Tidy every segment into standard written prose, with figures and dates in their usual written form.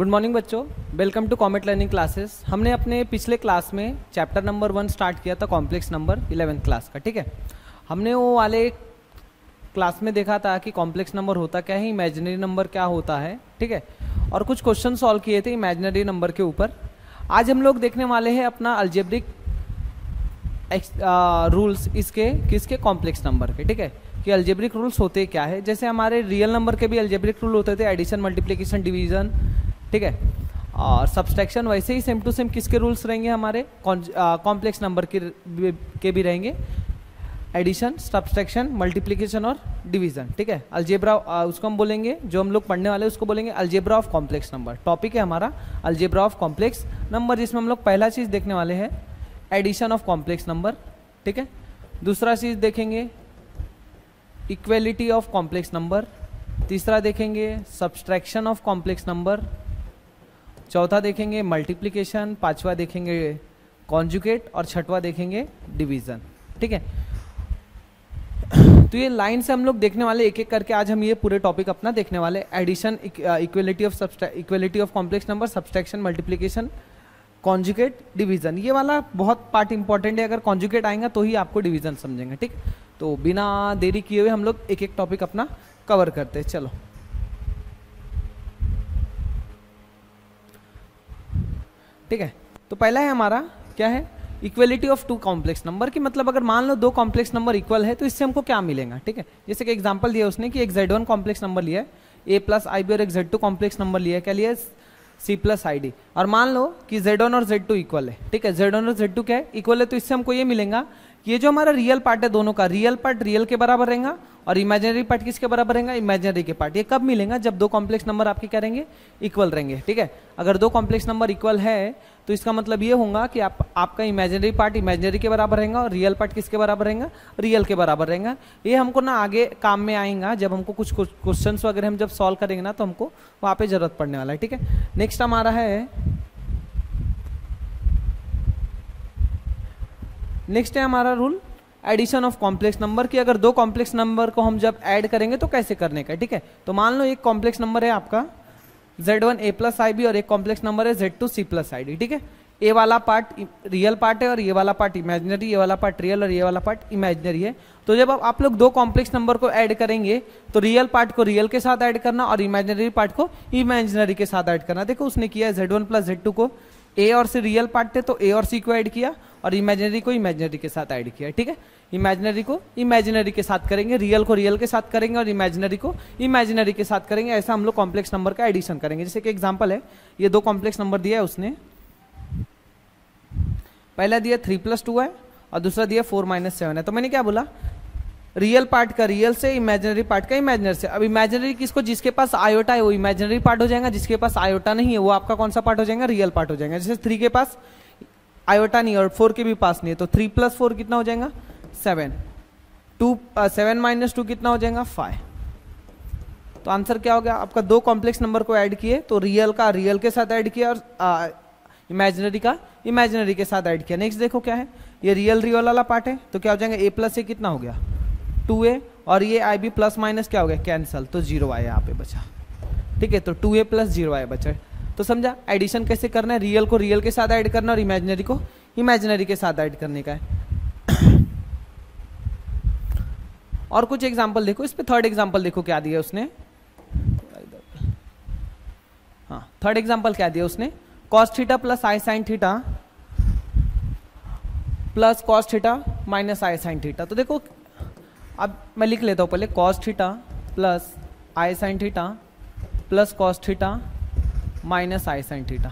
Good morning बच्चों, welcome to Comet learning classes. हमने अपने पिछले क्लास में चैप्टर नंबर 1 स्टार्ट किया था, कॉम्प्लेक्स नंबर 11th क्लास का। ठीक है, हमने वो वाले क्लास में देखा था कि कॉम्प्लेक्स नंबर होता क्या है, इमेजिनरी नंबर क्या होता है। ठीक है, और कुछ क्वेश्चन सॉल्व किए थे इमेजिनरी नंबर के ऊपर। आज हम लोग देखने वाले हैं अपना अलजेब्रिक रूल्स इसके किसके, कॉम्प्लेक्स नंबर के। ठीक है, कि अलजेब्रिक रूल्स होते क्या है। जैसे हमारे रियल नंबर के भी अलजेब्रिक रूल होते थे, एडिशन, मल्टीप्लिकेशन, डिवीजन। ठीक है, और सब्सट्रैक्शन वैसे ही सेम टू सेम किसके रूल्स रहेंगे, हमारे कॉम्प्लेक्स नंबर के भी रहेंगे, एडिशन, सब्सट्रैक्शन, मल्टीप्लिकेशन और डिवीजन। ठीक है, अलजेब्रा उसको हम बोलेंगे, जो हम लोग पढ़ने वाले हैं उसको बोलेंगे algebra of complex number. Topic है हमारा अलजेब्रा ऑफ कॉम्प्लेक्स नंबर, जिसमें हम लोग पहला चीज़ देखने वाले हैं एडिशन ऑफ कॉम्प्लेक्स नंबर। ठीक है, दूसरा चीज़ देखेंगे इक्वेलिटी ऑफ कॉम्प्लेक्स नंबर, तीसरा देखेंगे सब्सट्रैक्शन ऑफ कॉम्प्लेक्स नंबर, चौथा देखेंगे मल्टीप्लिकेशन, पांचवा देखेंगे कॉन्जुगेट और छठवा देखेंगे डिवीजन। ठीक है, तो ये लाइन से हम लोग देखने वाले एक एक करके। आज हम ये पूरे टॉपिक अपना देखने वाले, addition, equality of complex number, subtraction, multiplication, conjugate, division. ये वाला बहुत पार्ट इंपॉर्टेंट है, अगर कॉन्जुगेट आएगा तो ही आपको डिवीजन समझेंगे। ठीक, तो बिना देरी किए हुए हम लोग एक एक टॉपिक अपना कवर करते हैं। चलो, ठीक है, तो पहला है हमारा क्या है, equality of two complex number की। मतलब अगर मान लो दो कॉम्प्लेक्स नंबर इक्वल है तो इससे हमको क्या मिलेगा। ठीक है, जैसे कि एग्जांपल दिया उसने कि एक Z1 कॉम्प्लेक्स नंबर लिया है a प्लस IB और एक Z2 कॉम्प्लेक्स नंबर लिया है, क्या लिया है, C प्लस ID। और मान लो कि Z1 और Z2 इक्वल है। ठीक है, Z1 और Z2 क्या है, इक्वल है, तो इससे हमको ये मिलेगा कि ये जो हमारा रियल पार्ट है दोनों का, रियल पार्ट रियल के बराबर रहेगा और इमेजिनरी पार्ट किसके बराबर रहेगा, इमेजिनरी के पार्ट। ये कब मिलेगा, जब दो कॉम्प्लेक्स नंबर आपके क्या रहेंगे, इक्वल रहेंगे। ठीक है, अगर दो कॉम्प्लेक्स नंबर इक्वल है तो इसका मतलब ये होगा कि आपका इमेजिनरी पार्ट इमेजिनरी के बराबर रहेगा और रियल पार्ट किसके बराबर रहेगा, रियल के बराबर रहेगा। ये हमको ना आगे काम में आएगा, जब हमको कुछ क्वेश्चन वगैरह हम जब सॉल्व करेंगे ना, तो हमको वहाँ पे जरूरत पड़ने वाला है। ठीक है, नेक्स्ट हमारा है हमारा rule addition of complex number की। अगर दो कॉम्प्लेक्स नंबर को हम जब ऐड करेंगे तो कैसे करने का। ठीक है, तो मान लो एक कॉम्प्लेक्स नंबर है आपका Z1 A प्लस IB और एक कॉम्प्लेक्स नंबर है Z2 C प्लस ID। ठीक है, ए वाला पार्ट रियल पार्ट है और ये वाला पार्ट इमेजिनरी, ये वाला पार्ट रियल और ये वाला पार्ट इमेजिनरी है। तो जब आप लोग दो कॉम्प्लेक्स नंबर को ऐड करेंगे तो रियल पार्ट को रियल के साथ ऐड करना और इमेजिनरी पार्ट को इमेजिनरी के साथ ऐड करना। देखो उसने किया है Z1 प्लस Z2 को A और C रियल पार्ट थे तो A और C को ऐड किया और इमेजिनरी को इमेजिनरी के साथ ऐड किया। ठीक है, इमेजिनरी को इमेजिनरी के साथ करेंगे, रियल को रियल के साथ करेंगे और इमेजिनरी को इमेजिनरी के साथ करेंगे। ऐसा हम लोग कॉम्प्लेक्स नंबर का एडिशन करेंगे। जैसे कि एग्जांपल है, ये दो कॉम्प्लेक्स नंबर दिया है उसने, पहला दिया 3 + 2 है और दूसरा दिया 4 - 7 है। तो मैंने क्या बोला, रियल पार्ट का रियल से, इमेजिनरी पार्ट का इमेजिनरी से। अब इमेजिनरी किसको, जिसके पास आयोटा है वो इमेजिनरी पार्ट हो जाएगा, जिसके पास आयोटा नहीं है वो आपका कौन सा पार्ट हो जाएगा, रियल पार्ट हो जाएगा। जैसे 3 के पास आयोटा नहीं और 4 के भी पास नहीं है, तो 3 + 4 कितना हो जाएगा, 7। 7 - 2 कितना हो जाएगा, 5। तो आंसर क्या हो गया आपका, दो कॉम्प्लेक्स नंबर को ऐड किए तो रियल का रियल के साथ ऐड किया और इमेजिनरी का इमेजिनरी के साथ ऐड किया। नेक्स्ट देखो क्या है, ये रियल वाला पार्ट है तो क्या हो जाएगा, A + A कितना हो गया, 2A और ये IB प्लस माइनस क्या हो गया, कैंसल, तो 0 आया यहाँ पे बचा। ठीक है, तो 2A + 0 आया बचा। तो समझा एडिशन कैसे करना है, रियल को रियल के साथ ऐड करना और इमेजिनरी को इमेजिनरी के साथ ऐड करने का है। और कुछ एग्जांपल देखो, इस पे थर्ड एग्जांपल देखो क्या दिया उसने। हाँ, थर्ड एग्जांपल क्या दिया उसने, cos theta plus I sin theta plus cos theta minus I sin theta. तो देखो अब मैं लिख लेता हूं पहले, cos theta plus I sin theta plus cos theta minus I sin theta.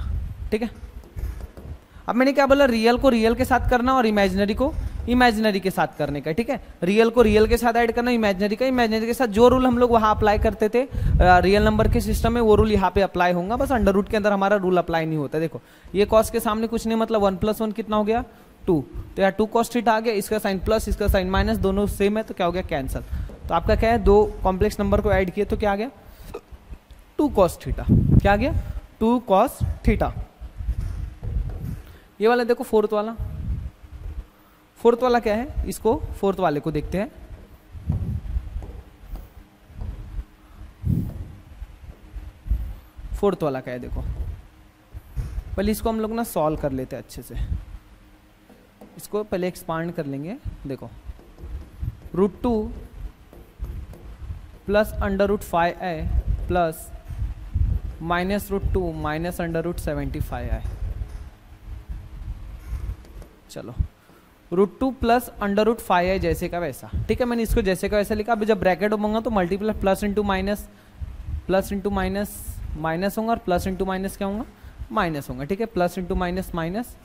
ठीक है, अब मैंने क्या बोला, रियल को रियल के साथ करना और इमेजिनरी को इमेजिनरी के साथ करने का। ठीक है, रियल को रियल के साथ ऐड करना, इमेजिनरी का इमेजिनरी के साथ। जो रूल हम लोग वहां अप्लाई करते थे रियल नंबर के सिस्टम में, वो रूल यहाँ पे अप्लाई होगा, बस अंडर रूट के अंदर हमारा रूल अप्लाई नहीं होता। देखो ये कॉस के सामने कुछ नहीं, मतलब 1 + 1 कितना हो गया, 2। तो यार 2 cos थीटा आ गया, इसका साइन प्लस इसका साइन माइनस, दोनों सेम है तो क्या हो गया, कैंसल। तो आपका क्या है, दो कॉम्प्लेक्स नंबर को ऐड किए तो क्या आ गया, 2 cos थीटा। क्या आ गया, 2 cos थीटा। ये वाला देखो फोर्थ वाला क्या है, इसको फोर्थ वाले को देखते हैं। फोर्थ वाला क्या है देखो, पहले इसको हम लोग ना सॉल्व कर लेते हैं अच्छे से, इसको पहले एक्सपांड कर लेंगे। देखो √2 plus √5i plus -√2 minus √75i। चलो √2 प्लस √5i जैसे का वैसा, ठीक है, मैंने इसको जैसे का वैसा लिखा। अभी जब ब्रैकेट होगा तो multiplies plus into minus, plus into minus minus होगा, और प्लस इंटू माइनस क्या होगा, माइनस होगा, ठीक है, plus into minus minus,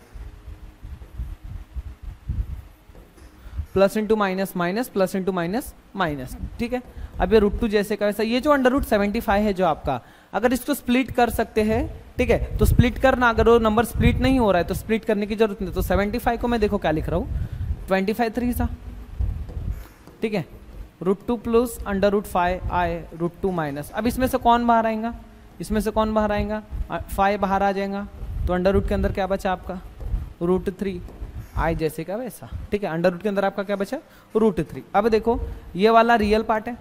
plus into minus minus, plus into minus minus, ठीक है। अब ये √2 जैसे का वैसा। ये जो √75 है जो आपका, अगर इसको स्प्लिट कर सकते हैं, ठीक है, तो स्प्लिट करना, अगर वो नंबर स्प्लिट नहीं हो रहा है तो स्प्लिट करने की जरूरत नहीं। तो 75 को मैं देखो क्या लिख रहा हूँ, 25 3 सा, ठीक है, √2 प्लस √5i √2 माइनस। अब इसमें से कौन बाहर आएगा, इसमें से कौन बाहर आएगा, 5 बाहर आ जाएगा, तो अंडर के अंदर क्या बचा आपका, √3 i जैसे का वैसा, ठीक है, अंडर के अंदर आपका क्या बचा, √3। अब देखो ये वाला रियल पार्ट है,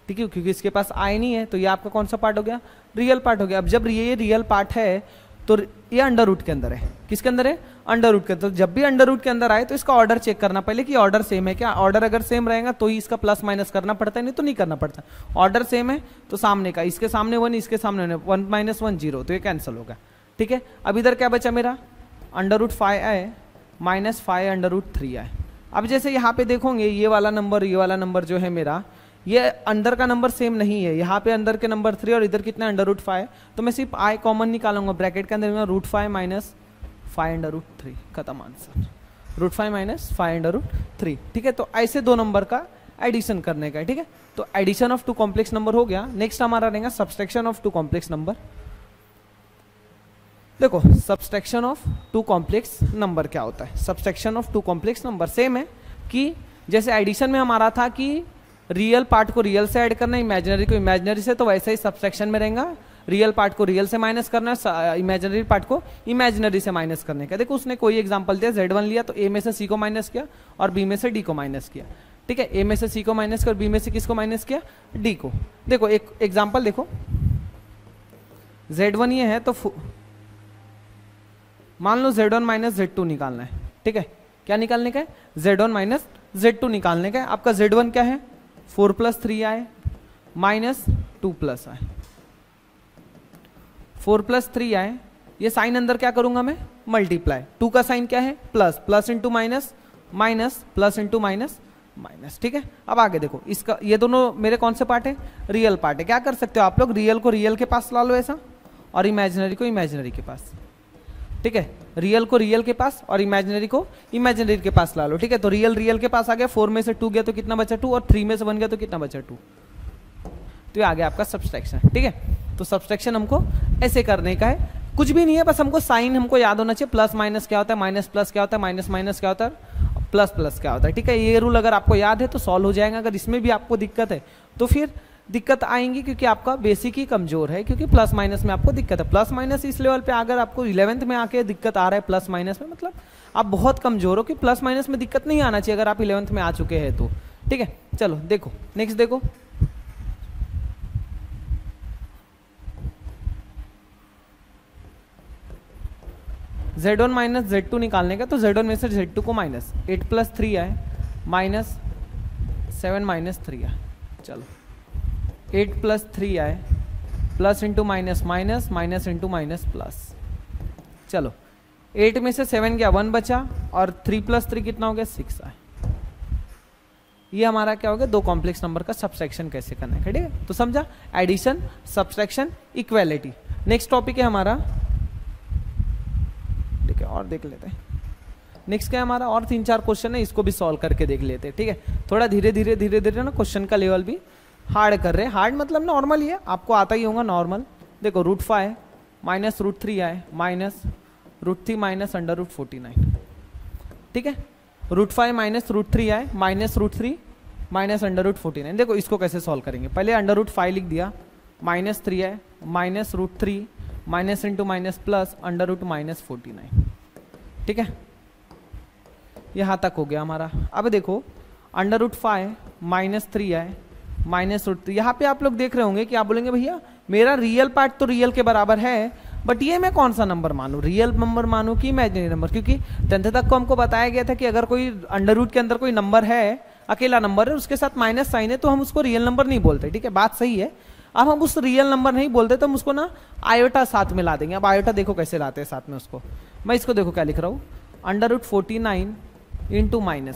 ठीक है, क्योंकि इसके पास i नहीं है, तो ये आपका कौन सा पार्ट हो गया, रियल पार्ट हो गया। अब जब ये रियल पार्ट है तो ये अंडर रूट के अंदर है, किसके अंदर है, अंडर रूट के अंदर। तो जब भी अंडर रूट के अंदर आए तो इसका ऑर्डर चेक करना पहले कि ऑर्डर सेम है क्या। ऑर्डर अगर सेम रहेगा तो ही इसका प्लस माइनस करना पड़ता है, नहीं तो नहीं करना पड़ता। ऑर्डर सेम है तो सामने का, इसके सामने 1, इसके सामने 1 -1 0, तो ये कैंसिल होगा, ठीक है। अब इधर क्या बचा मेरा, √5i माइनस 5 √3i। अब जैसे यहाँ पे देखोगे ये वाला नंबर जो है मेरा, ये अंदर का नंबर सेम नहीं है, यहाँ पे अंदर के नंबर 3 और इधर कितना √5, तो मैं सिर्फ i कॉमन निकालूंगा, ब्रैकेट के अंदर √5 माइनस 5 √3, खत्म आंसर, √5 माइनस 5 √3, ठीक है। तो ऐसे दो नंबर का एडिशन करने का है, ठीक है। तो एडिशन ऑफ 2 कॉम्प्लेक्स नंबर हो गया। नेक्स्ट हमारा रहेगा सब्सट्रैक्शन ऑफ 2 कॉम्प्लेक्स नंबर। देखो सब्सट्रैक्शन ऑफ 2 कॉम्प्लेक्स नंबर क्या होता है। Subtraction of 2 complex number same है कि जैसे एडिशन में हमारा था कि रियल पार्ट को रियल से ऐड करना, इमेजिनरी को इमेजिनरी से, तो वैसे ही सब्सट्रैक्शन में रहेगा रियल पार्ट को रियल से माइनस करना है, इमेजिनरी पार्ट को इमेजिनरी से माइनस करने का। देखो उसने कोई एग्जांपल दिया, Z1 लिया तो A में से C को माइनस किया और B में से D को माइनस किया, ठीक है। A में से C को माइनस किया और B में से किसको माइनस किया, D को। देखो एक एग्जाम्पल देखो, Z1 ये है तो मान लो Z1 माइनस Z2 निकालना है, ठीक है। क्या निकालने का है, Z1 माइनस Z2 निकालने का है। आपका Z1 क्या है, 4 + 3i माइनस 2 + i, 4 + 3i, ये साइन अंदर क्या करूंगा मैं, मल्टीप्लाई। 2 का साइन क्या है, plus, plus into minus, minus, plus into minus, minus, ठीक है। अब आगे देखो, इसका ये दोनों मेरे कौन से पार्ट है, रियल पार्ट है। क्या कर सकते हो आप लोग, रियल को रियल के पास ला लो ऐसा, और इमेजिनरी को इमेजिनरी के पास, ठीक है। रियल को रियल के पास और इमेजिनरी को इमेजिनरी के पास ला लो, ठीक है। तो रियल रियल के पास आ गया, 4 में से 2 गया तो कितना बचा 2, और 3 में से 1 गया तो कितना बचा 2, तो ये आ गया आपका सब्सट्रैक्शन, ठीक है। तो सब्सट्रैक्शन हमको ऐसे करने का है, कुछ भी नहीं है, बस हमको साइन हमको याद होना चाहिए। प्लस माइनस क्या होता है, माइनस प्लस क्या होता है, माइनस माइनस क्या होता है, प्लस प्लस क्या होता है, ठीक है। ये रूल अगर आपको याद है तो सॉल्व हो जाएगा। अगर इसमें भी आपको दिक्कत है तो फिर दिक्कत आएंगी, क्योंकि आपका बेसिक ही कमजोर है, क्योंकि प्लस माइनस में आपको दिक्कत है। प्लस माइनस इस लेवल पे अगर आपको 11th में आके दिक्कत आ रहा है प्लस माइनस में, मतलब आप बहुत कमजोर हो, कि प्लस माइनस में दिक्कत नहीं आना चाहिए अगर आप 11th में आ चुके हैं तो, ठीक है। चलो देखो नेक्स्ट देखो, Z1 माइनस Z2 निकालने का। तो Z1 में से Z2 को minus, 8 + 3i minus 7 minus 3i, चलो 8 + 3i plus into minus minus, minus into minus plus, चलो 8 में से 7 गया, 1 बचा, और 3 + 3 कितना हो गया, 6i। ये हमारा क्या हो गया, 2 कॉम्प्लेक्स नंबर का सब्सट्रैक्शन कैसे करना है, ठीक है। तो समझा, addition, subtraction, equality. Next topic है हमारा, ठीक है, और देख लेते हैं नेक्स्ट क्या है हमारा, और 3-4 क्वेश्चन है, इसको भी सॉल्व करके देख लेते हैं, ठीक है। थोड़ा धीरे धीरे ना क्वेश्चन का लेवल भी हार्ड कर रहे हैं। हार्ड मतलब नॉर्मल ही है, आपको आता ही होगा नॉर्मल। देखो √5 माइनस √3i माइनस √3 माइनस √49, ठीक है। √5 माइनस √3i माइनस √3 माइनस √49। देखो इसको कैसे सॉल्व करेंगे, पहले √5 लिख दिया, minus 3i minus √3 minus into minus plus √-49, ठीक है। यहाँ तक हो गया हमारा। अब देखो √5 माइनस 3i माइनस √3, यहाँ पे आप लोग देख रहे होंगे कि आप बोलेंगे भैया मेरा रियल पार्ट तो रियल के बराबर है, बट ये मैं कौन सा नंबर मानूं, रियल नंबर मानूं कि इमेजिनरी नंबर, क्योंकि 10th तक को हमको बताया गया था कि अगर कोई अंडर रूट के अंदर कोई नंबर है, अकेला नंबर है, उसके साथ माइनस साइन है, तो हम उसको रियल नंबर नहीं बोलते, ठीक है, बात सही है। अब हम उस रियल नंबर नहीं बोलते तो हम उसको ना आयोटा साथ में ला देंगे। अब आयोटा देखो कैसे लाते हैं साथ में उसको, मैं इसको देखो क्या लिख रहा हूँ, अंडर रूट 49 इंटू -1,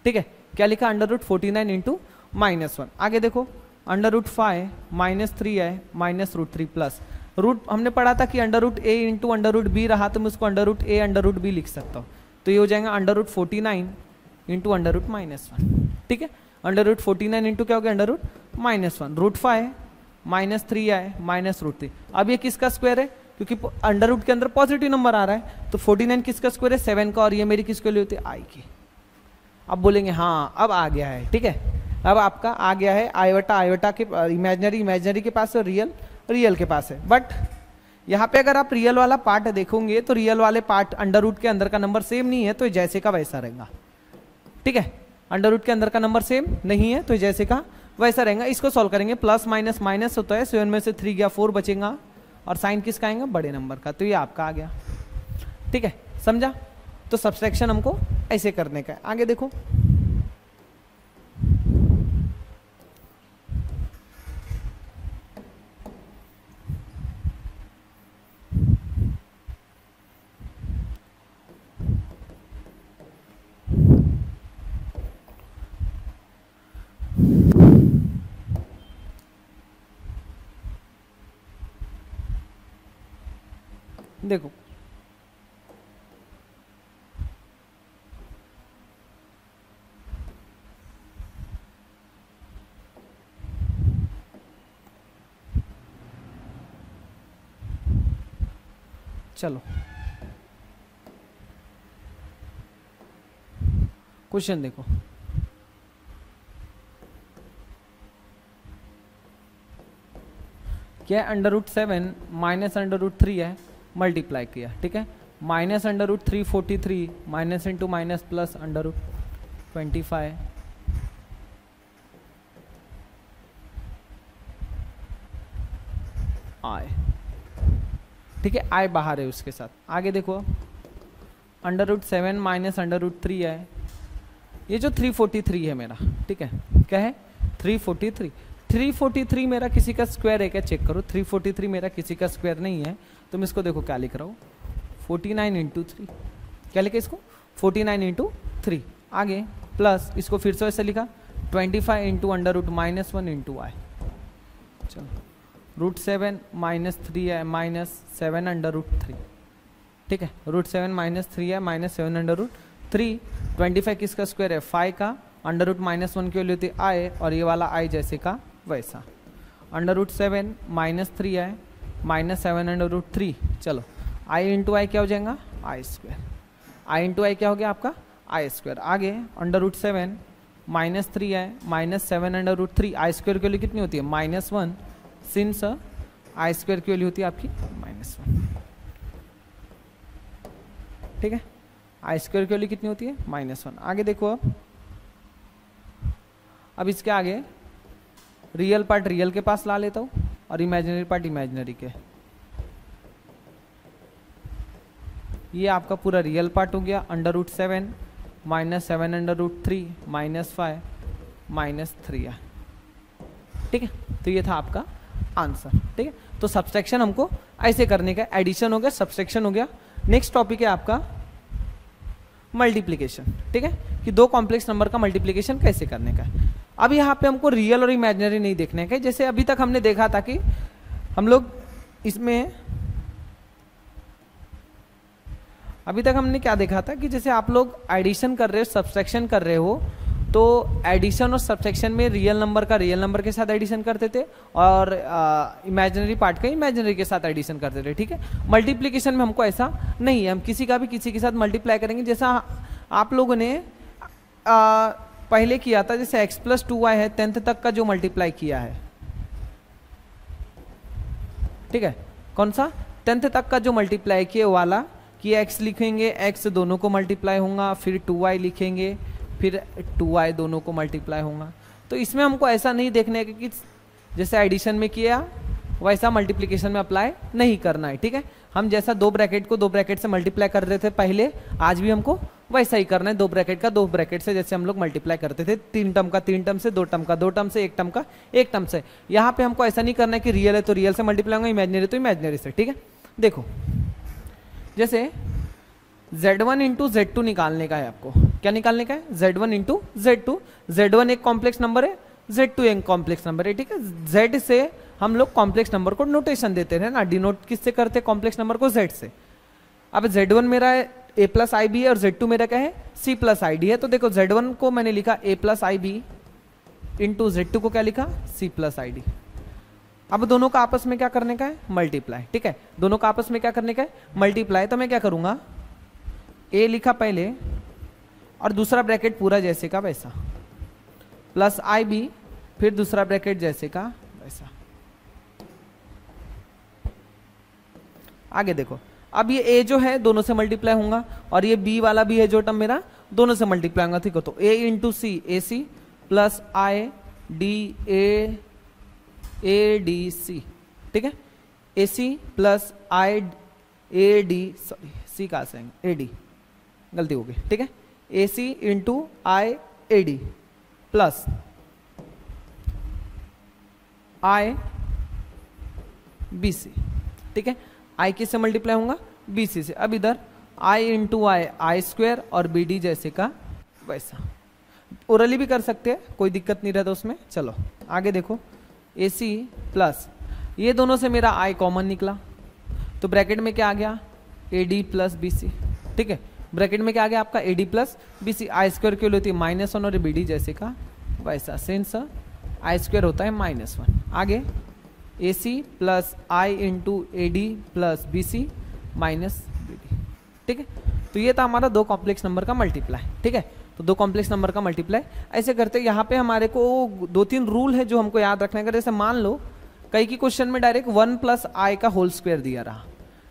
ठीक है, क्या लिखा, अंडर रूट 49 इंटू -1। आगे देखो अंडर रूट 5 -3 है -√3 प्लस रूट, हमने पढ़ा था कि under root A into under root B रहा तो मैं उसको under root A under root B लिख सकता हूँ, तो ये हो जाएगा under root 49 into under root -1, ठीक है, अंडर रूट 49 इंटू क्या हो गया, अंडर रूट -1, रूट 5 -3 है -√3। अब ये किसका स्क्वायर है, क्योंकि अंडर रूट के अंदर पॉजिटिव नंबर आ रहा है, तो 49 किसका स्क्वायर है, 7 का, और ये मेरी किसके लिए होती है, आई की। अब बोलेंगे हाँ अब आ गया है, ठीक है, अब आपका आ गया है आयोटा, आयोटा के इमेजिनरी, इमेजिनरी के पास है, रियल, रियल के पास है। बट यहाँ पे अगर आप रियल वाला पार्ट देखोगे तो रियल वाले पार्ट अंडर रूट के अंदर का नंबर सेम नहीं है, तो जैसे का वैसा रहेगा, ठीक है, अंडर रूट के अंदर का नंबर सेम नहीं है तो जैसे का वैसा रहेगा। इसको सॉल्व करेंगे, प्लस माइनस माइनस होता है, 7 में से 3 गया 4 बचेगा, और साइन किसका आएगा, बड़े नंबर का, तो ये आपका आ गया, ठीक है, समझा। तो सब्सट्रैक्शन हमको ऐसे करने का है। आगे देखो देखो चलो क्वेश्चन देखो, क्या under root 7 minus under root 3 है, मल्टीप्लाई किया, ठीक है, minus under root 343 minus into minus plus under root 25 आए, ठीक है, आए बाहर है उसके साथ। आगे देखो under root 7 minus under root 3 है, ये जो 343 है मेरा, ठीक है, क्या है 343, 343 मेरा किसी का स्क्वायर है क्या, चेक करो, 343 मेरा किसी का स्क्वायर नहीं है, तो मैं इसको देखो क्या लिख रहा हूँ, 49 इंटू 3, क्या लिखा इसको 49 इंटू 3, आगे प्लस इसको फिर से ऐसे लिखा 25 इंटू अंडर रूट -1 इंटू आई, चलो रूट 7 -3 है -7 अंडर रूट 3, ठीक है, रूट 7 -3 है -7 अंडर रूट 3, 25 किसका स्क्वायर है 5 का, अंडर रूट -1 की वैल्यू होती है आई, और ये वाला आई जैसे का वैसा, अंडर रूट 7 -3 है -7 अंडर रूट 3, चलो आई इंटू आई क्या हो जाएगा आई स्क्वायर, आई इंटू आई क्या हो गया आपका आई स्क्वायर। आगे अंडर रूट 7 -3 है -7 अंडर रूट 3, आई स्क्वायर की वैल्यू कितनी होती है -1, सिंस आई स्क्वायर की वैल्यू होती है आपकी -1, ठीक है, आई स्क्वायर की वैल्यू कितनी होती है -1। आगे देखो अब इसके आगे रियल पार्ट रियल के पास ला लेता हूँ और इमेजिनरी पार्ट इमेजिनरी के, ये आपका पूरा रियल पार्ट हो गया, अंडर रूट 7 -7 अंडर रूट 3 -5 -3 है, ठीक है, तो ये था आपका आंसर, ठीक है। तो सब्सट्रैक्शन हमको ऐसे करने का, एडिशन हो गया, सब्सट्रैक्शन हो गया। नेक्स्ट टॉपिक है आपका मल्टीप्लिकेशन, ठीक है, कि दो कॉम्प्लेक्स नंबर का मल्टीप्लिकेशन कैसे करने का है। अब यहाँ पे हमको रियल और इमेजिनरी नहीं देखने का, जैसे अभी तक हमने देखा था कि हम लोग इसमें, अभी तक हमने क्या देखा था कि जैसे आप लोग एडिशन कर रहे हो, सब्सट्रैक्शन कर रहे हो, तो एडिशन और सब्सट्रैक्शन में रियल नंबर का रियल नंबर के साथ एडिशन करते थे और इमेजिनरी पार्ट का इमेजिनरी के साथ एडिशन करते थे, ठीक है। मल्टीप्लिकेशन में हमको ऐसा नहीं है, हम किसी का भी किसी के साथ मल्टीप्लाई करेंगे, जैसा आप लोगों ने पहले किया था, जैसे x + 2y है 10th तक का जो मल्टीप्लाई किया है, ठीक है, कौन सा 10th तक का जो मल्टीप्लाई किया वाला, कि x लिखेंगे, x दोनों को मल्टीप्लाई होगा, फिर 2y लिखेंगे, फिर 2y दोनों को मल्टीप्लाई होगा। तो इसमें हमको ऐसा नहीं देखने का कि जैसे एडिशन में किया वैसा मल्टीप्लीकेशन में अप्लाई नहीं करना है, ठीक है। हम जैसा दो ब्रैकेट को दो ब्रैकेट से मल्टीप्लाई कर रहे थे पहले, आज भी हमको वैसा ही करना है, दो ब्रैकेट का दो ब्रैकेट से जैसे हम लोग मल्टीप्लाई करते थे, तीन टर्म का तीन टर्म से, दो टर्म का दो टर्म से, एक टर्म का एक टर्म से। यहाँ पे हमको ऐसा नहीं करना है कि रियल है तो रियल से मल्टीप्लाई होगा, इमेजिनरी तो इमेजिनरी से, ठीक है। देखो जैसे Z1 इंटू Z2 निकालने का है आपको, क्या निकालने का है, Z1 इंटू Z2। Z1 एक कॉम्प्लेक्स नंबर है, Z2 एक कॉम्प्लेक्स नंबर है, ठीक है। Z से हम लोग कॉम्प्लेक्स नंबर को नोटेशन देते हैं ना, डिनोट किससे करते हैं, कॉम्प्लेक्स नंबर को Z से। अब Z1 मेरा है a प्लस आई बी है और Z2 मेरा क्या है C प्लस आई डी है। तो देखो Z1 को मैंने लिखा a plus I B into Z2 को क्या लिखा C प्लस आई डी। अब दोनों का आपस में क्या करने का है, मल्टीप्लाई, ठीक है। दोनों का आपस में क्या करने का है, मल्टीप्लाई। तो मैं क्या करूंगा, a लिखा पहले और दूसरा ब्रैकेट पूरा जैसे का वैसा, प्लस आई बी, फिर दूसरा ब्रैकेट जैसे का वैसा। आगे देखो, अब ये a जो है दोनों से मल्टीप्लाई होगा और ये b वाला भी है जो टर्म मेरा दोनों से मल्टीप्लाई होगा, ठीक है। तो a into C A C plus I D A D C, ठीक है। A C plus I A D, sorry C कहाँ से आएंगे, ए डी, गलती हो गई, ठीक है। A C into I A D plus I B C, ठीक है। आई किससे मल्टीप्लाई होगा, बी सी से। अब इधर आई इंटू आई स्क्वायर और बी डी जैसे का वैसा। ओरली भी कर सकते हैं, कोई दिक्कत नहीं रहता उसमें। चलो आगे देखो, ए सी प्लस ये दोनों से मेरा आई कॉमन निकला तो ब्रैकेट में क्या आ गया, A D plus B C, ठीक है। ब्रैकेट में क्या आ गया आपका, A D plus B C. I square की वैल्यू होती है -1 और बी डी जैसे का वैसा, सिंस आई स्क्वायर होता है -1। आगे A C plus I into A D plus B C minus B D, ठीक है। तो ये था हमारा दो कॉम्प्लेक्स नंबर का मल्टीप्लाई, ठीक है। तो दो कॉम्प्लेक्स नंबर का मल्टीप्लाई ऐसे करते हैं। यहाँ पे हमारे को दो तीन रूल है जो हमको याद रखने का। जैसे मान लो कई की क्वेश्चन में डायरेक्ट 1 प्लस आई का होल स्क्वायर दिया रहा,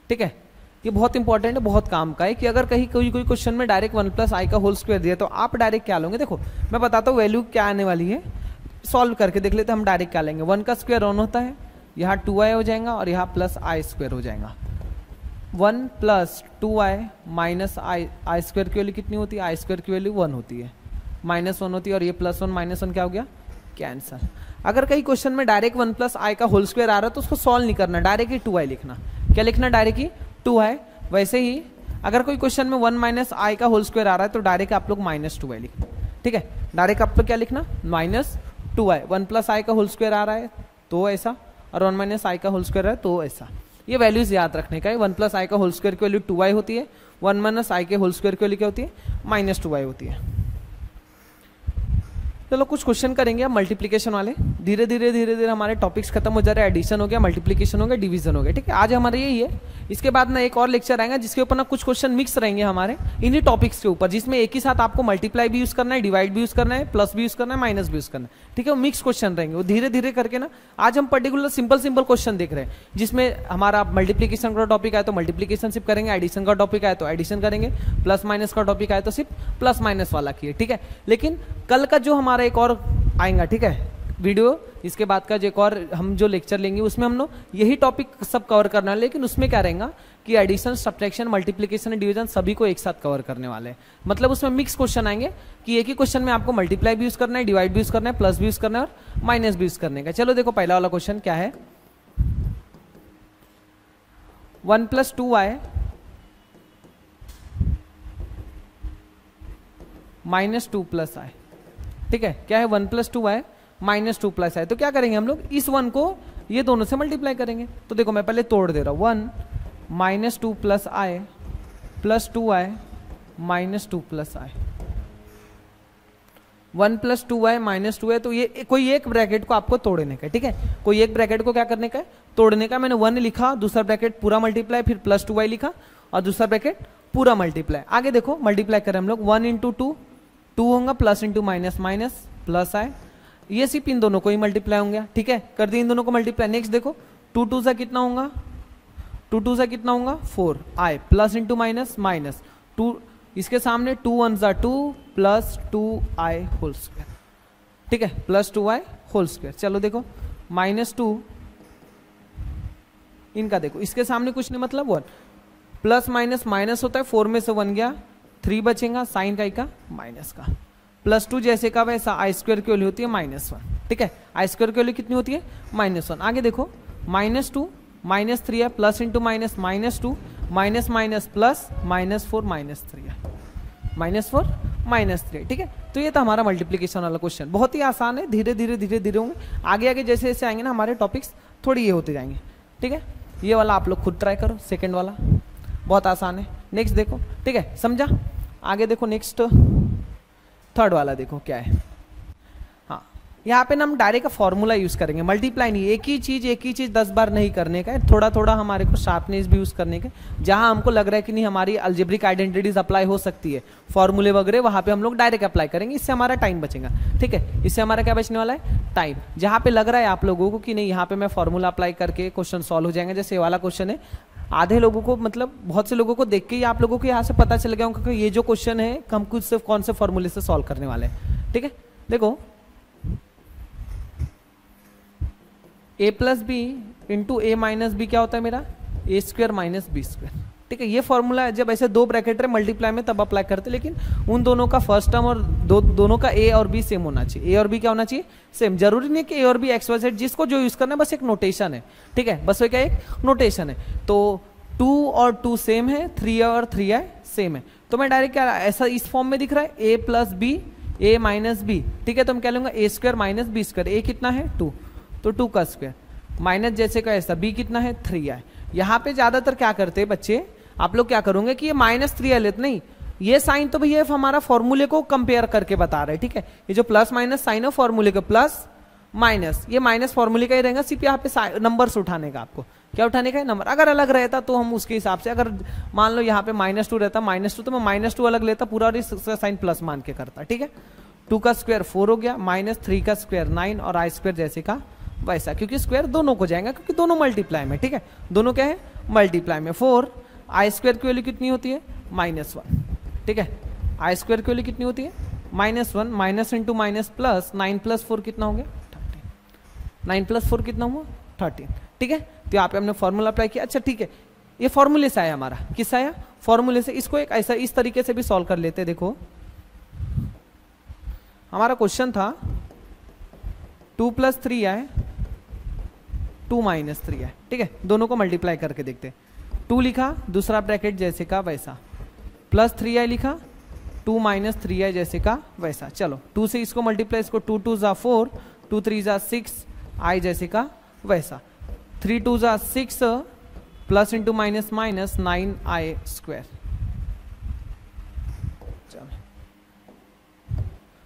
ठीक है। ये बहुत इंपॉर्टेंट है, बहुत काम का है कि अगर कहीं कोई क्वेश्चन में डायरेक्ट 1 प्लस आई का होल स्क्वायर दिया तो आप डायरेक्ट क्या लोगे। देखो मैं बताता हूँ वैल्यू क्या आने वाली है, सॉल्व करके देख लेते हैं हम डायरेक्ट क्या लेंगे। 1 का स्क्वायर 1 होता है, यहाँ 2i हो जाएगा और यहाँ प्लस आई स्क्वायर हो जाएगा। 1 प्लस 2i माइनस आई स्क्वायर की वैल्यू कितनी होती है, आई स्क्वायर की वैल्यू 1 होती है, -1 होती है और ये +1 -1 क्या हो गया, कैंसल। अगर कहीं क्वेश्चन में डायरेक्ट 1 प्लस आई का होल स्क्वायर आ रहा है तो उसको सॉल्व नहीं करना, डायरेक्ट ही 2i लिखना। क्या लिखना, डायरेक्ट ही 2i। वैसे ही अगर कोई क्वेश्चन में 1 माइनस आई का होल स्क्वायर आ रहा है तो डायरेक्ट आप लोग -2i लिखना, ठीक है। डायरेक्ट आप लोग क्या लिखना, -2i। 1 प्लस आई का होल स्क्वायर आ रहा है तो ऐसा, और 1 माइनस आई का होल स्क्वायर है तो ऐसा। ये वैल्यूज याद रखने का है। 1 प्लस आई का होल स्क्वायर की वैल्यू 2i होती है, 1 माइनस आई के होल स्क्वायर की वैल्यू क्या होती है, -2i होती है। चलो कुछ क्वेश्चन करेंगे अब मल्टीप्लिकेशन वाले। धीरे धीरे हमारे टॉपिक्स खत्म हो जा रहे हैं। एडिशन हो गया, मल्टीप्लिकेशन हो गया, डिवीजन हो गया, ठीक है। आज हमारे यही है। इसके बाद ना एक और लेक्चर आएगा जिसके ऊपर ना कुछ क्वेश्चन मिक्स रहेंगे हमारे इन्हीं टॉपिक्स के ऊपर, जिसमें एक ही साथ आपको मल्टीप्लाई भी यूज करना है, डिवाइड भी यूज करना है, प्लस भी यूज करना है, माइनस भी यूज करना है, ठीक है। वो मिक्स क्वेश्चन रहेंगे, वो धीरे धीरे करके ना। आज हम पर्टिकुलर सिंपल क्वेश्चन देख रहे हैं जिसमें हमारा मल्टीप्लिकेशन का टॉपिक आए तो मल्टीप्लिकेशन सिर्फ करेंगे, एडिशन का टॉपिक आए तो एडिशन करेंगे, प्लस माइनस का टॉपिक आए तो सिर्फ प्लस माइनस वाला किए, ठीक है। लेकिन कल का जो हमारा एक और आएगा, ठीक है, वीडियो, इसके बाद का जो एक और हम जो लेक्चर लेंगे उसमें हम लोग यही टॉपिक सब कवर करना है। लेकिन उसमें क्या रहेगा कि एडिशन, सब्ट्रैक्शन, मल्टीप्लिकेशन, डिवीजन सभी को एक साथ कवर करने वाले हैं। मतलब उसमें मिक्स क्वेश्चन आएंगे कि एक ही क्वेश्चन में आपको मल्टीप्लाई भी यूज करना है, डिवाइड भी यूज करना है, प्लस भी यूज करना है और माइनस भी यूज करने का। चलो देखो पहला वाला क्वेश्चन क्या है, 1 प्लस 2i -2 प्लस i, ठीक है। क्या है, 1 प्लस 2i -2 प्लस i। तो क्या करेंगे हम लोग, इस 1 को ये दोनों से मल्टीप्लाई करेंगे। तो देखो मैं पहले तोड़ दे रहा हूं, 1 -2 plus i plus 2i -2 plus i। 1 plus 2i -2 है तो ये कोई एक ब्रैकेट को आपको तोड़ने का, ठीक है। कोई एक ब्रैकेट को क्या करने का है, तोड़ने का। मैंने 1 लिखा, दूसरा ब्रैकेट पूरा मल्टीप्लाई, फिर प्लस 2i लिखा और दूसरा ब्रैकेट पूरा मल्टीप्लाई। आगे देखो मल्टीप्लाई करें हम लोग, 1 इंटू 2 होगा, plus into minus minus plus i। ये सिर्फ इन दोनों को ही मल्टीप्लाई होंगे, ठीक है। कर दिए इन दोनों को मल्टीप्लाई। नेक्स्ट देखो 2 2 से कितना होगा, 2 2 से कितना होगा 4i, plus into minus minus 2, इसके सामने 2 1 2 प्लस 2i होल स्क्वायर, ठीक है, प्लस 2i होल स्क्वायर। चलो देखो -2 इनका देखो, इसके सामने कुछ नहीं मतलब 1, प्लस माइनस माइनस होता है, 4 में से 1 गया, 3 बचेगा, साइन का माइनस का, +2 जैसे का वैसा आई स्क्वायर की वैल्यू होती है -1, ठीक है। आई स्क्वायर की वैल्यू कितनी होती है -1। आगे देखो -2 -3 है, plus into minus -2 minus minus plus -4 -3 है, -4 -3, ठीक है। तो ये था हमारा मल्टीप्लीकेशन वाला क्वेश्चन, बहुत ही आसान है, धीरे धीरे होंगे, आगे आगे जैसे जैसे आएंगे ना हमारे टॉपिक्स थोड़ी ये होते जाएंगे, ठीक है। ये वाला आप लोग खुद ट्राई करो, सेकंड वाला बहुत आसान है। नेक्स्ट देखो, ठीक है, समझा। आगे देखो नेक्स्ट थर्ड वाला देखो क्या है। हाँ, यहाँ पे ना हम डायरेक्ट का फॉर्मूला यूज करेंगे, मल्टीप्लाई नहीं, एक ही चीज 10 बार नहीं करने का है, थोड़ा थोड़ा हमारे को शार्पनेस भी यूज करने का, जहां हमको लग रहा है कि नहीं हमारी अलजेब्रिक आइडेंटिटीज अप्लाई हो सकती है, फॉर्मूले वगैरह, वहां पे हम लोग डायरेक्ट अप्लाई करेंगे, इससे हमारा टाइम बचेगा, ठीक है। इससे हमारा क्या बचने वाला है, टाइम। जहां पे लग रहा है आप लोगों को कि नहीं यहाँ पे मैं फॉर्मूला अप्लाई करके क्वेश्चन सॉल्व हो जाएंगे, जैसे ये वाला क्वेश्चन है, आधे लोगों को मतलब बहुत से लोगों को देख के ही आप लोगों को यहाँ से पता चल गया होगा कि ये जो क्वेश्चन है हम कुछ से कौन से फॉर्मूले से सॉल्व करने वाले हैं, ठीक है। देखो a+b इंटू a-b क्या होता है मेरा, a² - b², ठीक है। ये फॉर्मूला जब ऐसे दो ब्रैकेट रहे मल्टीप्लाई में तब अप्लाई करते, लेकिन उन दोनों का फर्स्ट टर्म और दोनों का a और b सेम होना चाहिए, a और b क्या होना चाहिए, सेम। जरूरी नहीं कि a और b XYZ, जिसको जो यूज करना है, बस एक नोटेशन है, ठीक है, बस वो क्या एक नोटेशन है। तो 2 और 2 सेम है, 3 और 3 है सेम है, तो मैं डायरेक्ट क्या ऐसा इस फॉर्म में दिख रहा है a+b a-b, ठीक है। तो हम क्या लूंगा a² - b², a कितना है 2, तो 2 का स्क्वायर, माइनस जैसे का ऐसा, b कितना है 3 है। यहाँ पे ज्यादातर क्या करते हैं बच्चे, आप लोग क्या करोगे कि ये -3 लेते, नहीं, ये साइन तो भैया हमारा फॉर्मूले को कंपेयर करके बता रहे हैं, ठीक है। ये जो प्लस माइनस साइन है फॉर्मूले का, प्लस माइनस, ये माइनस फॉर्मूले का ही रहेगा, सिर्फ यहाँ पे नंबर्स उठाने का, आपको क्या उठाने का है, नंबर। अगर अलग रहता तो हम उसके हिसाब से, अगर मान लो यहाँ पे -2 रहता, -2 तो मैं -2 अलग लेता पूरा, और इसका साइन प्लस मान के करता, ठीक है। 2 का स्क्वायर 4 हो गया, -3 का स्क्वायर 9, और आई स्क्वायर जैसे का वैसा, क्योंकि स्क्वायर दोनों को जाएगा, क्योंकि दोनों मल्टीप्लाई में, ठीक है, दोनों क्या है मल्टीप्लाई में। 4 आई स्क्वायर की वैल्यू कितनी होती है -1, ठीक है। आई स्क्वायर की वैल्यू कितनी होती है -1, माइनस इंटू माइनस प्लस, 9 + 4 कितना हो गया 13, 9 + 4 कितना हुआ 13, ठीक है। तो यहाँ पे हमने फॉर्मूला अप्लाई किया। अच्छा ठीक है, ये फॉर्मूले से आया हमारा, किससे आया, फॉर्मूले से। इसको एक ऐसा इस तरीके से भी सॉल्व कर लेते। देखो हमारा क्वेश्चन था 2 + 3 है, 2 - 3 है, ठीक है। दोनों को मल्टीप्लाई करके देखते, 2 लिखा, दूसरा ब्रैकेट जैसे का वैसा, प्लस 3i लिखा, 2 - 3i जैसे का वैसा। चलो 2 से इसको मल्टीप्लाई, इसको 2 2 = 4, 2 3 = 6, i जैसे का वैसा, 3 2 = 6, plus into minus minus 9i²,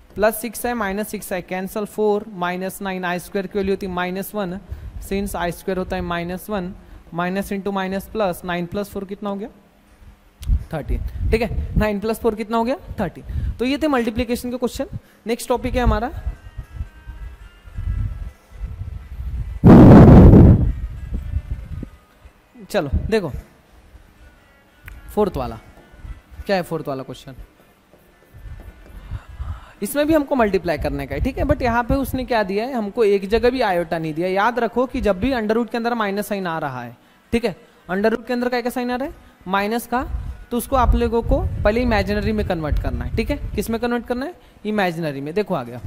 plus 6i minus 6i cancel, 4 - 9i² की वैल्यू होती है -1, सिंस i² होता है -1, माइनस इंटू माइनस प्लस, 9 + 4 कितना हो गया 13, ठीक है। 9 + 4 कितना हो गया 13। तो ये थे मल्टीप्लीकेशन के क्वेश्चन। नेक्स्ट टॉपिक है हमारा चलो देखो फोर्थ वाला, क्या है फोर्थ वाला क्वेश्चन, इसमें भी हमको मल्टीप्लाई करने का है, ठीक है। बट यहाँ पे उसने क्या दिया है, हमको एक जगह भी आयोटा नहीं दिया। याद रखो कि जब भी अंडर रूट के अंदर माइनस साइन आ रहा है, ठीक है, अंडर रूट के अंदर क्या साइन आ रहा है माइनस का, तो उसको आप लोगों को पहले इमेजिनरी में कन्वर्ट करना है, ठीक है। किस में कन्वर्ट करना है, इमेजिनरी में। देखो आ गया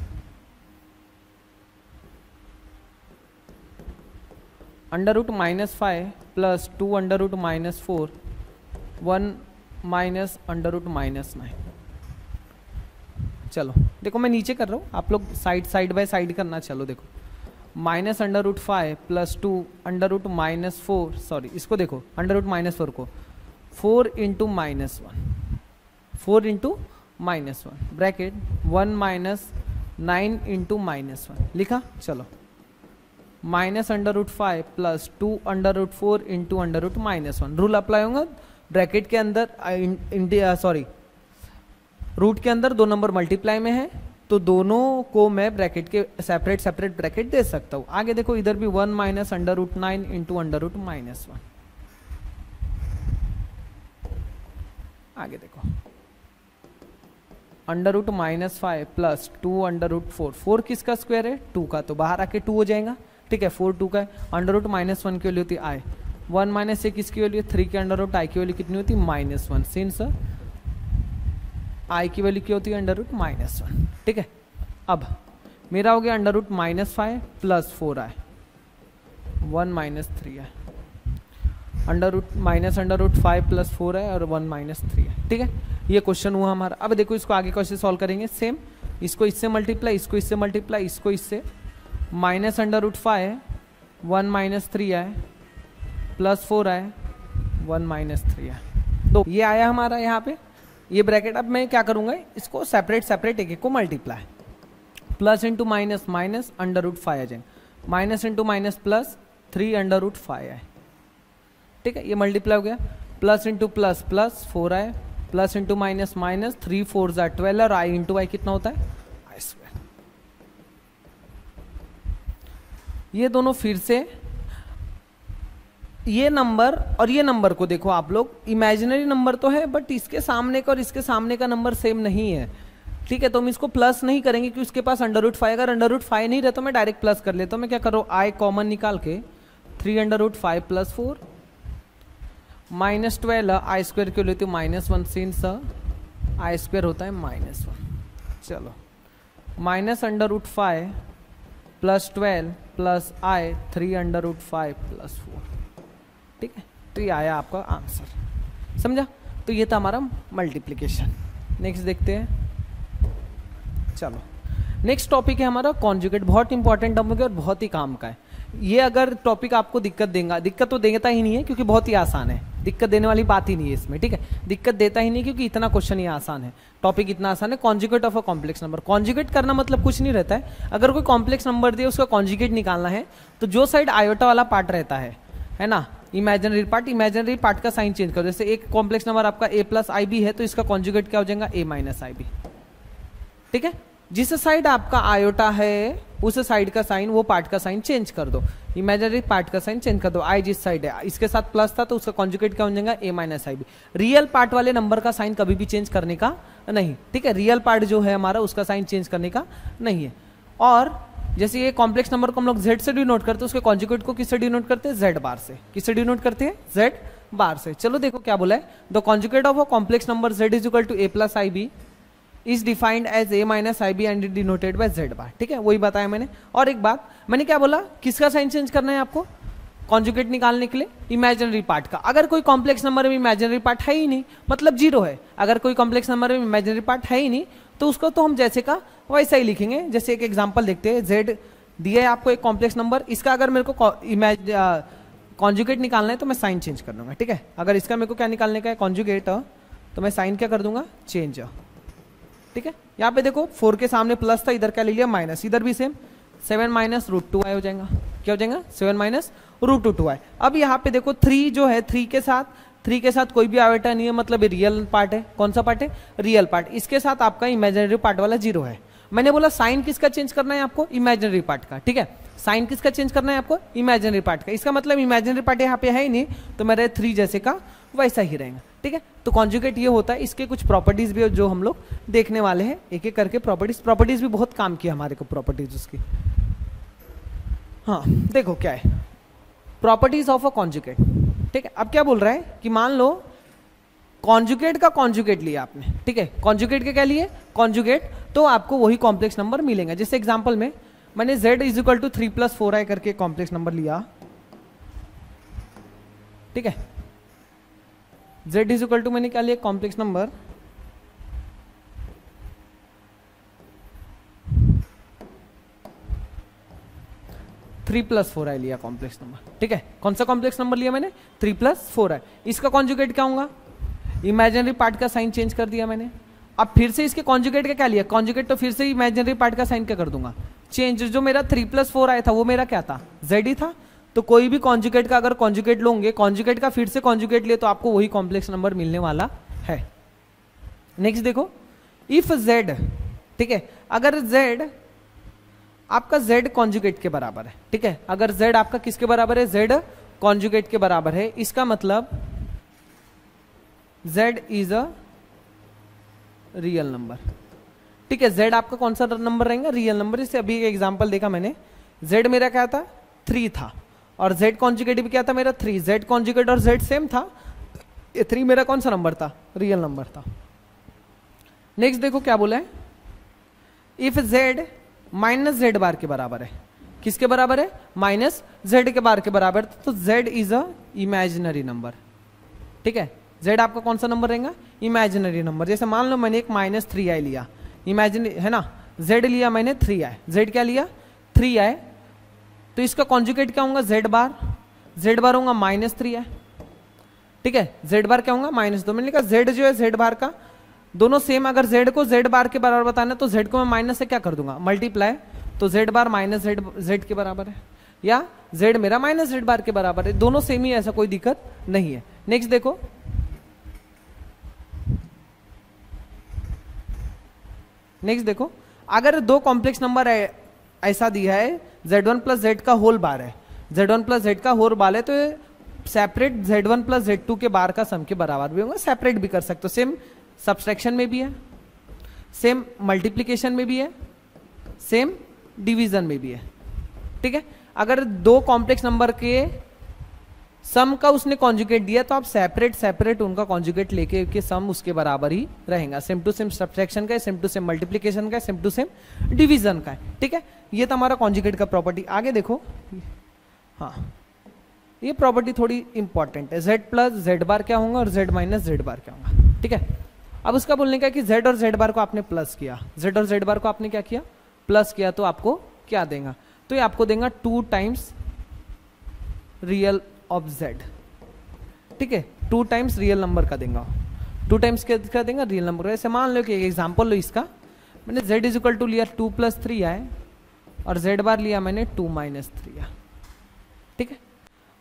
√-5 + 2 √-4 1 -√-9। चलो देखो मैं नीचे कर रहा हूँ, आप लोग साइड बाय साइड करना। चलो देखो -√5 + 2 √-4, सॉरी इसको देखो √-4 को 4 × -1, 4 × -1 ब्रैकेट 1 - 9 × -1 लिखा। चलो -√5 + 2 √4 × -1 रूल अप्लाई होगा ब्रैकेट के अंदर, सॉरी रूट के अंदर 2 नंबर मल्टीप्लाई में है, तो दोनों को मैं ब्रैकेट के सेपरेट ब्रैकेट दे सकता हूं। आगे देखो इधर भी 1 - √9 × -1। आगे देखो √-5 + 2 √4, 4 किसका स्क्वायर है 2 का, तो बाहर आके 2 हो जाएगा, ठीक है। 4 2 का है, √-1 की वैल्यू होती है i, 1 माइनस ए किसकी वैल्यू है 3 के अंडर रूट आई की वैल्यू कितनी होती है -1 सिंस आई की वैल्यू क्या होती है अंडर रूट -1। ठीक है, अब मेरा हो गया under root -5 plus 4i 1 minus 3i under root 5 plus 4 है और 1 माइनस 3 है। ठीक है, ये क्वेश्चन हुआ हमारा। अब देखो इसको आगे कैसे सॉल्व करेंगे, सेम इसको इससे मल्टीप्लाई, इसको इससे मल्टीप्लाई, इसको इससे माइनस अंडर रूट 5 1 माइनस 3 है प्लस 4 है 1 माइनस 3 है। तो ये आया हमारा यहाँ पे ये ब्रैकेट। अब मैं क्या करूँगा, इसको सेपरेट सेपरेट एक एक को multiply, plus into minus minus under root 5 आ जाएंगे, minus into minus plus 3 under root 5 है। ठीक है, ये मल्टीप्लाई हो गया, प्लस इंटू प्लस प्लस 4 है, प्लस इंटू माइनस माइनस 3 4 12 और आई इंटू आई कितना होता है आई स्क्वायर। ये दोनों फिर से ये नंबर और ये नंबर को देखो आप लोग, इमेजिनरी नंबर तो है बट इसके सामने का और इसके सामने का नंबर सेम नहीं है। ठीक है, तो हम इसको प्लस नहीं करेंगे क्योंकि उसके पास अंडर रूट 5, अगर अंडर रूट 5 नहीं रहे तो मैं डायरेक्ट प्लस कर लेता हूँ। मैं क्या करूँ, आई कॉमन निकाल के 3 अंडर रूट 5 प्लस 4 माइनस 12 आई स्क्वायर क्यों लेती हूँ -1 सिंस आई स्क्वायर होता है -1। चलो minus under root 5 plus 12 plus I 3 under root 5 plus 4। ठीक है, तो ये आया आपका आंसर, समझा। तो ये था हमारा मल्टीप्लिकेशन। नेक्स्ट देखते हैं, चलो नेक्स्ट टॉपिक है हमारा कॉन्जुगेट। बहुत इंपॉर्टेंट टॉपिक है और बहुत ही काम का है ये। अगर टॉपिक आपको दिक्कत देगा, दिक्कत तो देता ही नहीं है क्योंकि बहुत ही आसान है, दिक्कत देने वाली बात ही नहीं है इसमें। ठीक है, दिक्कत देता ही नहीं क्योंकि इतना क्वेश्चन ही आसान है, टॉपिक इतना आसान है। Conjugate of a complex number, conjugate करना मतलब कुछ नहीं रहता है। अगर कोई कॉम्प्लेक्स नंबर दिए उसका कॉन्जुगेट निकालना है तो जो साइड आयोटा वाला पार्ट रहता है ना, इमेजिनरी पार्ट का साइन चेंज करो। जैसे एक कॉम्प्लेक्स नंबर आपका a प्लस आई बी है तो इसका कॉन्जुगेट क्या हो जाएगा a माइनस आई बी। ठीक है, जिस साइड आपका आयोटा है उस साइड का साइन, वो पार्ट का साइन चेंज कर दो, इमेजिनरी पार्ट का साइन चेंज कर दो। आई जिस साइड है इसके साथ प्लस था तो उसका कॉन्जुगेट क्या हो जाएगा a minus i B. Real part वाले नंबर का साइन कभी भी चेंज करने का नहीं। ठीक है, रियल पार्ट जो है हमारा उसका साइन चेंज करने का नहीं है। और जैसे ये कॉम्प्लेक्स नंबर को हम लोग z से डिनोट करते हैं, उसके कॉन्जुगेट को किससे डिनोट करते हैं, z बार से। किससे डिनोट करते हैं, z बार से। चलो देखो क्या बोला है, the conjugate of a complex number z is equal to a plus I B is defined as a minus i B and denoted by z bar. ठीक है, वही बताया मैंने। और एक बात मैंने क्या बोला, किसका साइन चेंज करना है आपको कॉन्जुगेट निकालने के लिए, इमेजिनरी पार्ट का। अगर कोई कॉम्प्लेक्स नंबर में इमेजिनरी पार्ट है ही नहीं, मतलब जीरो है। अगर कोई कॉम्प्लेक्स नंबर में इमेजिनरी पार्ट है ही नहीं तो उसको तो हम जैसे का वैसा ही लिखेंगे। जैसे एक एग्जांपल देखते हैं, z दिया है आपको एक कॉम्प्लेक्स नंबर, इसका अगर मेरे को कॉन्जुगेट निकालना है तो मैं साइन चेंज कर दूंगा। ठीक है, अगर इसका मेरे को क्या निकालने का है कॉन्जुगेट, तो मैं साइन क्या कर दूंगा, चेंज। ठीक है, यहाँ पे देखो 4 के सामने प्लस था, इधर क्या ले लिया माइनस, इधर भी सेम 7 माइनस रूट 2 आई हो जाएगा। क्या हो जाएगा, 7 माइनस रूट 2 आई। अब यहाँ पे देखो 3 जो है 3 के साथ कोई भी आयोटा नहीं है, मतलब ये रियल पार्ट है। कौन सा पार्ट है, रियल पार्ट। इसके साथ आपका इमेजिनरी पार्ट वाला 0 है। मैंने बोला साइन किसका चेंज करना है आपको, इमेजिनरी पार्ट का। ठीक है, साइन किसका चेंज करना है आपको, इमेजिनरी पार्ट का। इसका मतलब इमेजिनरी पार्ट यहाँ पे है ही नहीं तो मेरे 3 जैसे का वैसा ही रहेगा। ठीक है, तो कॉन्जुगेट ये होता है। इसके कुछ प्रॉपर्टीज भी जो हम लोग देखने वाले हैं एक एक करके। प्रॉपर्टीज भी बहुत काम किया हमारे को, प्रॉपर्टीज उसकी। हाँ देखो क्या है प्रॉपर्टीज ऑफ अ कॉन्जुगेट। ठीक है, अब क्या बोल रहा है कि मान लो कॉन्जुगेट का कॉन्जुगेट लिया आपने। ठीक है, कॉन्जुगेट के क्या लिए, कॉन्जुगेट, तो आपको वही कॉम्प्लेक्स नंबर मिलेगा। जैसे एग्जांपल में मैंने z is equal to 3 plus 4i करके कॉम्प्लेक्स नंबर लिया। ठीक है, z इज इक्वल टू मैंने क्या लिया, कॉम्प्लेक्स नंबर 3 प्लस 4i लिया कॉम्प्लेक्स नंबर। ठीक है, कौन सा कॉम्प्लेक्स नंबर लिया मैंने, 3 प्लस 4i। इसका कॉन्जुगेट क्या होगा, इमेजिनरी पार्ट का साइन चेंज कर दिया मैंने। अब फिर से इसके कॉन्जुगेट का क्या लिया, कॉन्जुगेट तो फिर से इमेजिनरी पार्ट का साइन क्या कर दूंगा, चेंज। जो मेरा 3 प्लस 4 आया था वो मेरा क्या था, z ही था। तो कोई भी कॉन्जुगेट का अगर कॉन्जुगेट लोगे, कॉन्जुगेट का फिर से कॉन्जुगेट लिए तो आपको वही कॉम्प्लेक्स नंबर मिलने वाला है। नेक्स्ट देखो, इफ z, ठीक है, अगर z आपका z कॉन्जुगेट के बराबर है। ठीक है, अगर z आपका किसके बराबर है, z कॉन्जुगेट के बराबर है, इसका मतलब z is a real number. ठीक है, z आपका कौन सा नंबर रहेगा, रियल नंबर। इससे अभी एक एग्जांपल देखा मैंने, z मेरा क्या था, 3 था और z कॉन्जुगेट भी क्या था मेरा 3, z कॉन्जुगेट और z सेम था, ये 3 मेरा कौन सा नंबर था, रियल नंबर था। नेक्स्ट देखो क्या बोला है, इफ z माइनस z बार के बराबर है, किसके बराबर है, माइनस z के बार के बराबर, तो z is a imaginary number. ठीक है, z आपका कौन सा नंबर रहेगा, इमेजिनरी नंबर। जैसे मान लो मैंने एक -3i लिया, इमेजिनरी है ना, z लिया मैंने 3i, z क्या लिया 3i, तो इसका कॉन्जुगेट क्या होगा z बार होगा -3i। ठीक है, z बार क्या होगा -2। मैंने कहा z जो है z बार का दोनों सेम, अगर z को z बार के बराबर बताना तो z को मैं माइनस से क्या कर दूंगा, मल्टीप्लाई, तो z बार माइनस z के बराबर है, या z मेरा माइनस z बार के बराबर है, दोनों सेम ही, ऐसा कोई दिक्कत नहीं है। नेक्स्ट देखो, नेक्स्ट देखो, अगर दो कॉम्प्लेक्स नंबर ऐसा दिया है z1 प्लस z का होल बार है, z1 प्लस z का होल बार है, तो सेपरेट z1 प्लस z2 के बार का सम के बराबर भी होगा, सेपरेट भी कर सकते हो, सेम सब्सट्रैक्शन में भी है, सेम मल्टीप्लीकेशन में भी है, सेम डिवीजन में भी है। ठीक है, अगर दो कॉम्प्लेक्स नंबर के सम का उसने कॉन्जुगेट दिया तो आप सेपरेट उनका कॉन्जुगेट लेके के सम उसके बराबर ही रहेगा, सेम टू सेम सब्सट्रैक्शन का है, सेम टू सेम मल्टीप्लीकेशन का है, सेम टू सेम डिवीजन का है। ठीक है, ये तो हमारा कॉन्जुगेट का प्रॉपर्टी। आगे देखो, हाँ ये प्रॉपर्टी थोड़ी इंपॉर्टेंट है, z प्लस z बार क्या होगा और z माइनस z बार क्या होगा। ठीक है, अब उसका बोलने का कि z और z बार को आपने प्लस किया, z और z बार को आपने क्या किया, प्लस किया, तो आपको क्या देगा, तो ये आपको देगा 2 टाइम्स रियल ऑफ z। ठीक है, 2 टाइम्स रियल नंबर का देगा, 2 टाइम्स क्या देगा, रियल नंबर का। ऐसे मान लो कि एक एग्जांपल लो इसका, मैंने z इज इक्वल टू लिया 2 + 3i और z बार लिया मैंने 2 - 3i। ठीक है,